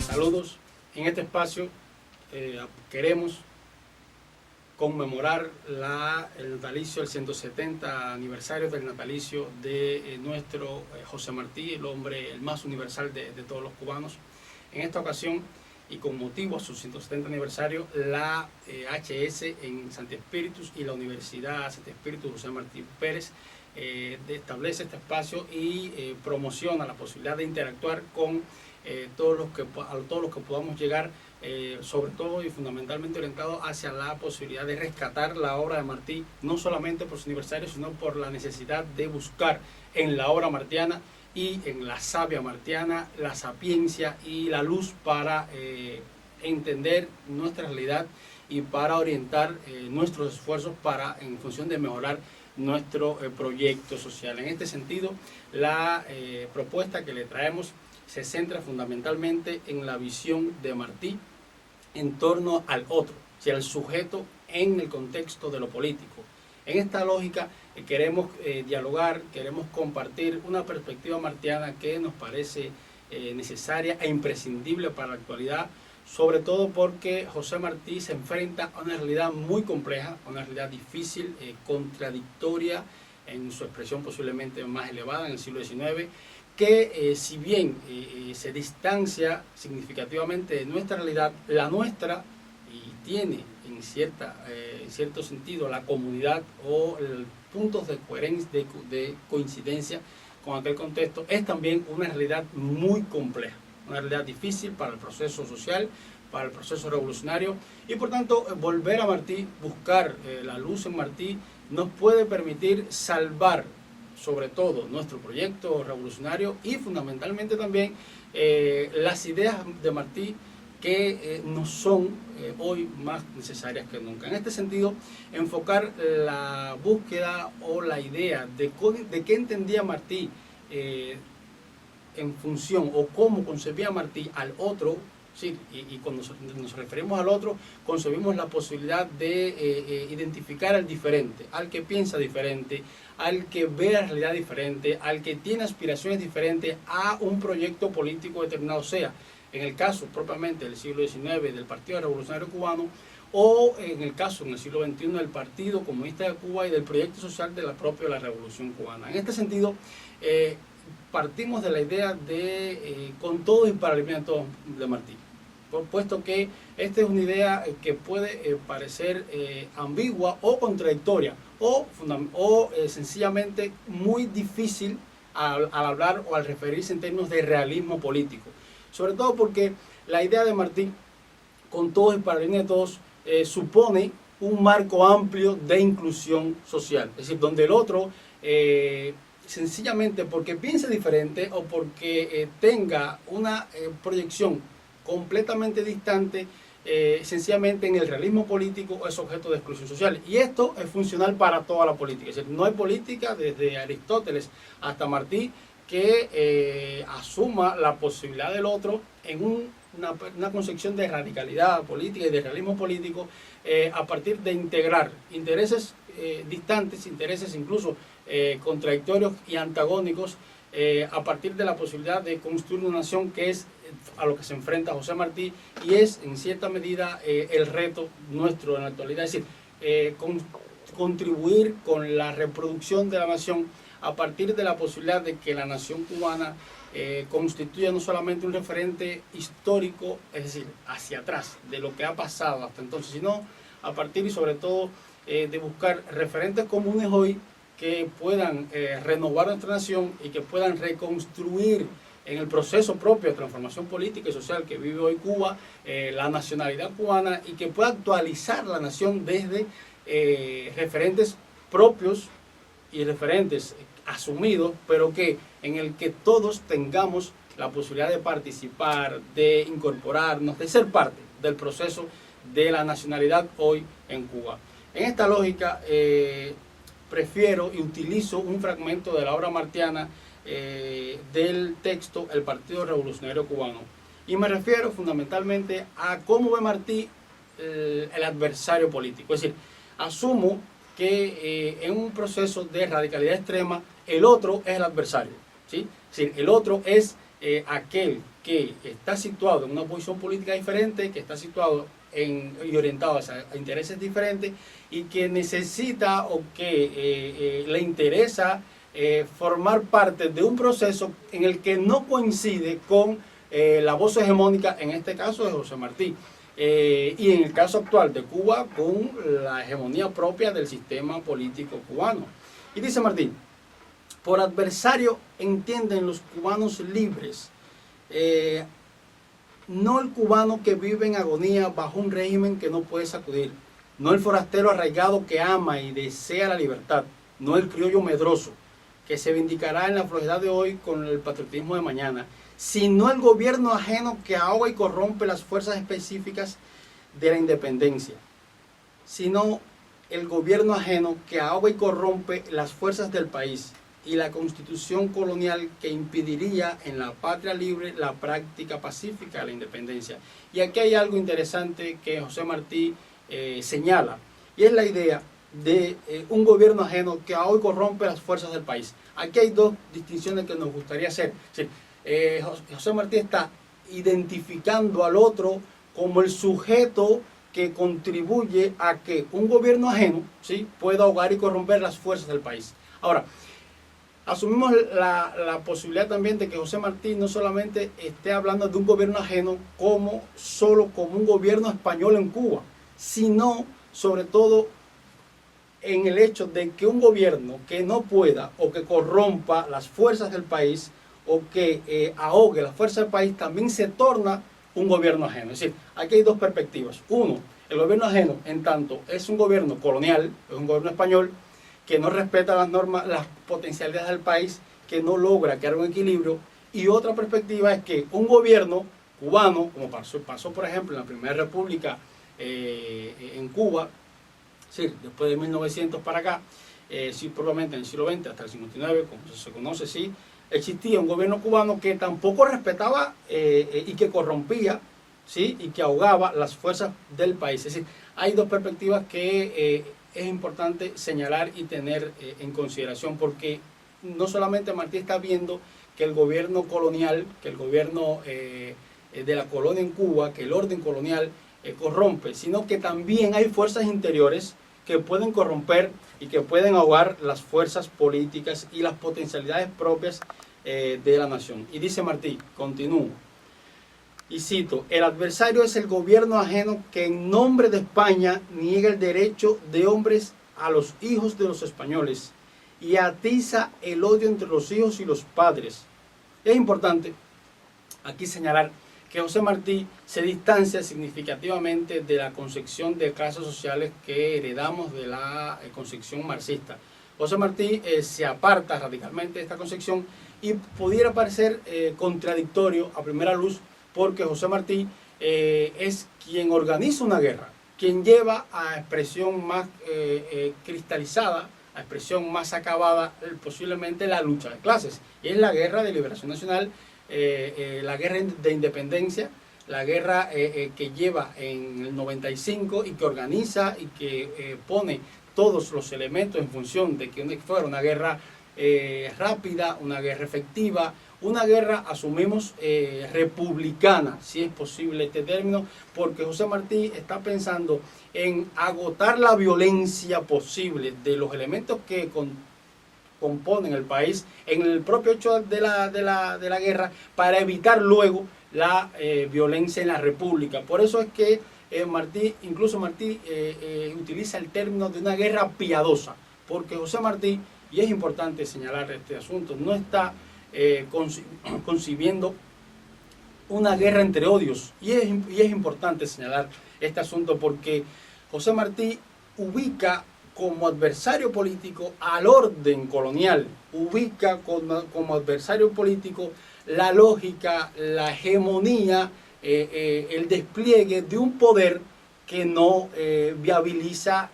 Saludos. En este espacio queremos conmemorar el natalicio, el 170 aniversario del natalicio de nuestro José Martí, el hombre el más universal de todos los cubanos. En esta ocasión, y con motivo a su 170 aniversario, la HS en Santi Espíritus y la Universidad Santi Espíritus José Martí Pérez establece este espacio y promociona la posibilidad de interactuar con todos los que podamos llegar, sobre todo y fundamentalmente orientado hacia la posibilidad de rescatar la obra de Martí, no solamente por su aniversario, sino por la necesidad de buscar en la obra martiana y en la savia martiana la sapiencia y la luz para entender nuestra realidad y para orientar nuestros esfuerzos en función de mejorar nuestro proyecto social. En este sentido, la propuesta que le traemos se centra fundamentalmente en la visión de Martí en torno al otro, o sea, al sujeto en el contexto de lo político. En esta lógica queremos dialogar, queremos compartir una perspectiva martiana que nos parece necesaria e imprescindible para la actualidad, sobre todo porque José Martí se enfrenta a una realidad muy compleja, a una realidad difícil, contradictoria en su expresión posiblemente más elevada en el siglo XIX, que si bien se distancia significativamente de nuestra realidad, la nuestra, y tiene en cierto sentido la comunidad o puntos de coherencia, de coincidencia con aquel contexto, es también una realidad muy compleja, una realidad difícil para el proceso social, para el proceso revolucionario, y por tanto volver a Martí, buscar la luz en Martí, nos puede permitir salvar sobre todo nuestro proyecto revolucionario y fundamentalmente también las ideas de Martí que nos son hoy más necesarias que nunca. En este sentido, enfocar la búsqueda o la idea de qué entendía Martí en función o cómo concebía Martí al otro. Sí, y cuando nos referimos al otro, concebimos la posibilidad de identificar al diferente, al que piensa diferente, al que ve la realidad diferente, al que tiene aspiraciones diferentes a un proyecto político determinado, sea en el caso propiamente del siglo XIX del Partido Revolucionario Cubano, o en el caso en el siglo XXI del Partido Comunista de Cuba y del proyecto social de la propia Revolución Cubana. En este sentido, partimos de la idea de con todos y para el bien de todos de Martí, puesto que esta es una idea que puede parecer ambigua o contradictoria o sencillamente muy difícil al hablar o al referirse en términos de realismo político, sobre todo porque la idea de Martí, con todos y para el bien de todos, supone un marco amplio de inclusión social, es decir, donde el otro sencillamente porque piense diferente o porque tenga una proyección completamente distante, sencillamente en el realismo político es objeto de exclusión social. Y esto es funcional para toda la política. Es decir, no hay política desde Aristóteles hasta Martí que asuma la posibilidad del otro en una concepción de radicalidad política y de realismo político a partir de integrar intereses distantes, intereses incluso contradictorios y antagónicos, a partir de la posibilidad de construir una nación, que es a lo que se enfrenta José Martí y es en cierta medida el reto nuestro en la actualidad, es decir, contribuir con la reproducción de la nación a partir de la posibilidad de que la nación cubana constituya no solamente un referente histórico, es decir, hacia atrás de lo que ha pasado hasta entonces, sino a partir y sobre todo de buscar referentes comunes hoy que puedan renovar nuestra nación y que puedan reconstruir en el proceso propio de transformación política y social que vive hoy Cuba, la nacionalidad cubana, y que pueda actualizar la nación desde referentes propios y referentes asumidos, pero en el que todos tengamos la posibilidad de participar, de incorporarnos, de ser parte del proceso de la nacionalidad hoy en Cuba. En esta lógica, prefiero y utilizo un fragmento de la obra martiana del texto El Partido Revolucionario Cubano. Y me refiero fundamentalmente a cómo ve Martí el adversario político. Es decir, asumo que en un proceso de radicalidad extrema el otro es el adversario, ¿sí? Es decir, el otro es aquel que está situado en una posición política diferente, que está situado y orientado a intereses diferentes y que necesita o que le interesa formar parte de un proceso en el que no coincide con la voz hegemónica, en este caso de José Martí, y en el caso actual de Cuba, con la hegemonía propia del sistema político cubano. Y dice Martí: por adversario entienden los cubanos libres, no el cubano que vive en agonía bajo un régimen que no puede sacudir, no el forastero arraigado que ama y desea la libertad, no el criollo medroso que se vindicará en la flojedad de hoy con el patriotismo de mañana, sino el gobierno ajeno que ahoga y corrompe las fuerzas específicas de la independencia, sino el gobierno ajeno que ahoga y corrompe las fuerzas del país y la constitución colonial que impediría en la patria libre la práctica pacífica de la independencia. Y aquí hay algo interesante que José Martí señala, y es la idea de un gobierno ajeno que ahoga y corrompe las fuerzas del país. Aquí hay dos distinciones que nos gustaría hacer. Sí, José Martí está identificando al otro como el sujeto que contribuye a que un gobierno ajeno, ¿sí?, pueda ahogar y corromper las fuerzas del país. Ahora, asumimos la posibilidad también de que José Martí no solamente esté hablando de un gobierno ajeno solo como un gobierno español en Cuba, sino sobre todo en el hecho de que un gobierno que no pueda o que corrompa las fuerzas del país o que ahogue las fuerzas del país también se torna un gobierno ajeno. Es decir, aquí hay dos perspectivas. Uno, el gobierno ajeno en tanto es un gobierno colonial, es un gobierno español que no respeta las normas, las potencialidades del país, que no logra crear un equilibrio. Y otra perspectiva es que un gobierno cubano, como pasó por ejemplo en la Primera República en Cuba, sí, después de 1900 para acá, sí, probablemente en el siglo XX hasta el 59, como se conoce, sí, existía un gobierno cubano que tampoco respetaba y que corrompía, sí, y que ahogaba las fuerzas del país. Es decir, hay dos perspectivas que es importante señalar y tener en consideración, porque no solamente Martí está viendo que el gobierno colonial, que el gobierno de la colonia en Cuba, que el orden colonial corrompe, sino que también hay fuerzas interiores que pueden corromper y que pueden ahogar las fuerzas políticas y las potencialidades propias de la nación. Y dice Martí, continúo, y cito: el adversario es el gobierno ajeno que en nombre de España niega el derecho de hombres a los hijos de los españoles y atiza el odio entre los hijos y los padres. Es importante aquí señalar que José Martí se distancia significativamente de la concepción de clases sociales que heredamos de la concepción marxista. José Martí se aparta radicalmente de esta concepción y pudiera parecer contradictorio a primera luz, porque José Martí es quien organiza una guerra, quien lleva a expresión más cristalizada, a expresión más acabada, posiblemente la lucha de clases. Y es la guerra de liberación nacional, la guerra de independencia, la guerra que lleva en el 95 y que organiza y que pone todos los elementos en función de que fuera una guerra rápida, una guerra efectiva, una guerra, asumimos, republicana, si es posible este término, porque José Martí está pensando en agotar la violencia posible de los elementos que componen el país en el propio hecho de la guerra, para evitar luego la violencia en la república. Por eso es que incluso Martí utiliza el término de una guerra piadosa, porque José Martí, y es importante señalar este asunto, no está concibiendo una guerra entre odios, y es importante señalar este asunto porque José Martí ubica como adversario político al orden colonial, ubica como adversario político la lógica, la hegemonía, el despliegue de un poder que no viabiliza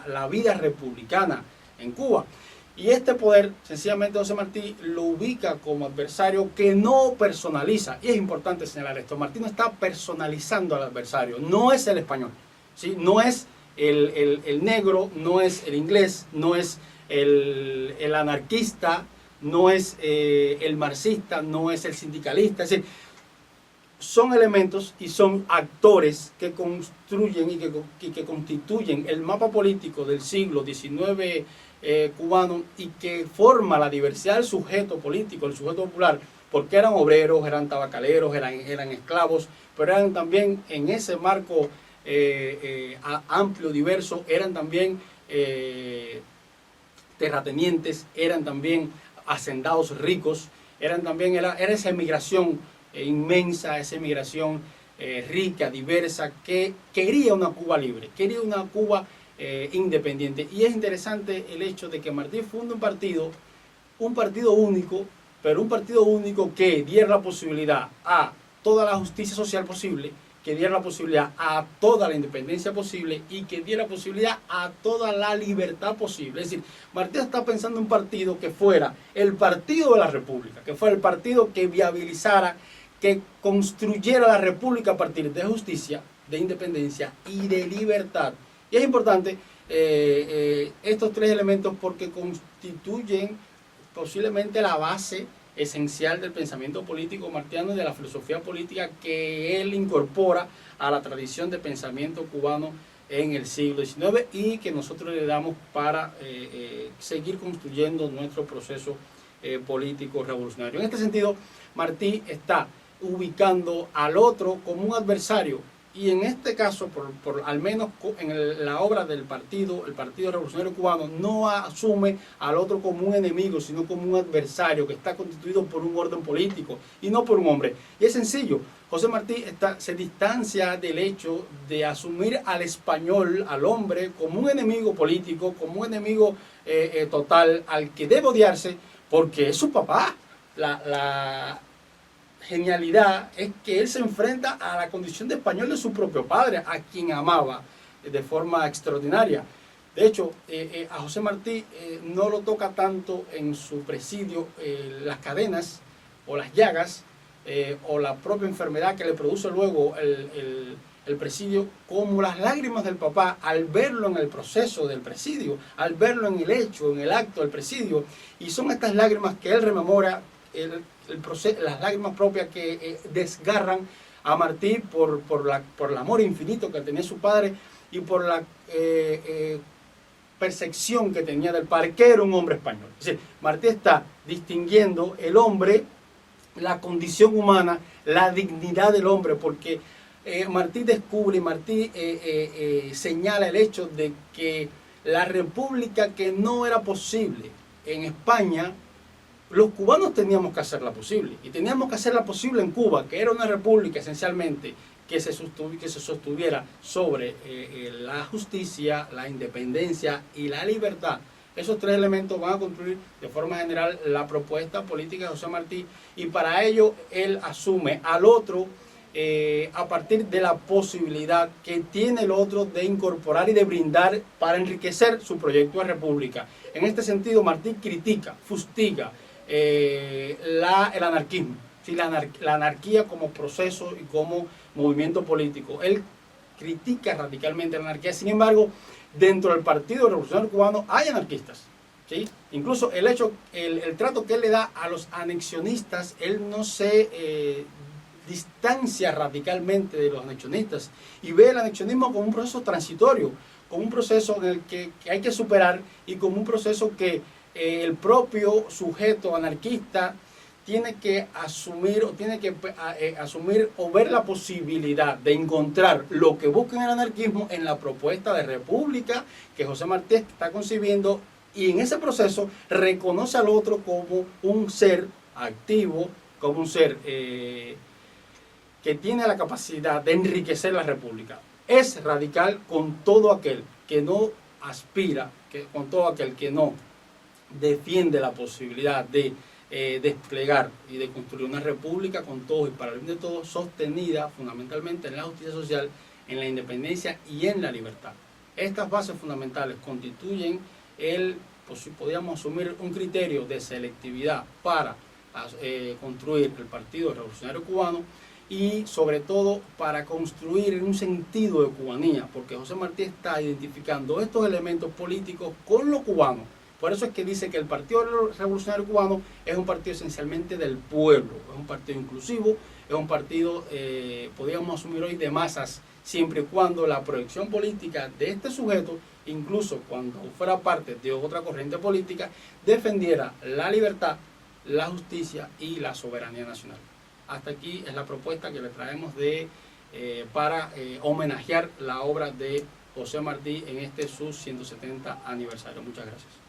la vida republicana en Cuba. Y este poder, sencillamente, José Martí lo ubica como adversario que no personaliza. Y es importante señalar esto: Martí no está personalizando al adversario, no es el español, ¿sí? No es el negro, no es el inglés, no es el anarquista, no es el marxista, no es el sindicalista. Es decir, son elementos y son actores que construyen y que constituyen el mapa político del siglo XIX cubano, y que forma la diversidad del sujeto político, el sujeto popular, porque eran obreros, eran tabacaleros, eran esclavos, pero eran también en ese marco amplio, diverso, eran también terratenientes, eran también hacendados ricos, era esa emigración inmensa, esa emigración rica, diversa, que quería una Cuba libre, quería una Cuba independiente. Y es interesante el hecho de que Martí funda un partido único, pero un partido único que diera la posibilidad a toda la justicia social posible, que diera la posibilidad a toda la independencia posible y que diera la posibilidad a toda la libertad posible. Es decir, Martí está pensando en un partido que fuera el partido de la República, que fuera el partido que viabilizara, que construyera la República a partir de justicia, de independencia y de libertad. Y es importante estos tres elementos porque constituyen posiblemente la base esencial del pensamiento político martiano y de la filosofía política que él incorpora a la tradición de pensamiento cubano en el siglo XIX y que nosotros le damos para seguir construyendo nuestro proceso político revolucionario. En este sentido, Martí está ubicando al otro como un adversario, y en este caso, al menos en la obra del partido, el Partido Revolucionario Cubano no asume al otro como un enemigo, sino como un adversario que está constituido por un orden político y no por un hombre. Y es sencillo, José Martí se distancia del hecho de asumir al español, al hombre, como un enemigo político, como un enemigo total, al que debe odiarse, porque es su papá. La genialidad es que él se enfrenta a la condición de español de su propio padre, a quien amaba de forma extraordinaria. De hecho, a José Martí no lo toca tanto en su presidio las cadenas o las llagas o la propia enfermedad que le produce luego el presidio, como las lágrimas del papá al verlo en el proceso del presidio, al verlo en el hecho, en el acto del presidio. Y son estas lágrimas que él rememora, las lágrimas propias que desgarran a Martí por el amor infinito que tenía su padre y por la percepción que tenía del padre, que era un hombre español. Es decir, Martí está distinguiendo el hombre, la condición humana, la dignidad del hombre, porque Martí descubre y Martí señala el hecho de que la república que no era posible en España, los cubanos teníamos que hacerla posible, y teníamos que hacerla posible en Cuba, que era una república esencialmente que se sostuviera sobre la justicia, la independencia y la libertad. Esos tres elementos van a construir de forma general la propuesta política de José Martí, y para ello él asume al otro a partir de la posibilidad que tiene el otro de incorporar y de brindar para enriquecer su proyecto de república. En este sentido, Martí critica, fustiga el anarquismo, ¿sí? La anarquía como proceso y como movimiento político. Él critica radicalmente la anarquía. Sin embargo, dentro del Partido Revolucionario Cubano hay anarquistas, ¿sí? Incluso el trato que él le da a los anexionistas, él no se distancia radicalmente de los anexionistas y ve el anexionismo como un proceso transitorio, como un proceso en el que hay que superar, y como un proceso que el propio sujeto anarquista tiene que asumir o ver la posibilidad de encontrar lo que busca en el anarquismo en la propuesta de república que José Martí está concibiendo, y en ese proceso reconoce al otro como un ser activo, como un ser que tiene la capacidad de enriquecer la república. Es radical con todo aquel que no aspira, con todo aquel que no defiende la posibilidad de desplegar y de construir una república con todos y para el bien de todos, sostenida fundamentalmente en la justicia social, en la independencia y en la libertad. Estas bases fundamentales constituyen podríamos asumir un criterio de selectividad para construir el Partido Revolucionario Cubano, y sobre todo para construir en un sentido de cubanía, porque José Martí está identificando estos elementos políticos con lo cubano. Por eso es que dice que el Partido Revolucionario Cubano es un partido esencialmente del pueblo, es un partido inclusivo, es un partido, podríamos asumir hoy, de masas, siempre y cuando la proyección política de este sujeto, incluso cuando fuera parte de otra corriente política, defendiera la libertad, la justicia y la soberanía nacional. Hasta aquí es la propuesta que le traemos para homenajear la obra de José Martí en este su 170 aniversario. Muchas gracias.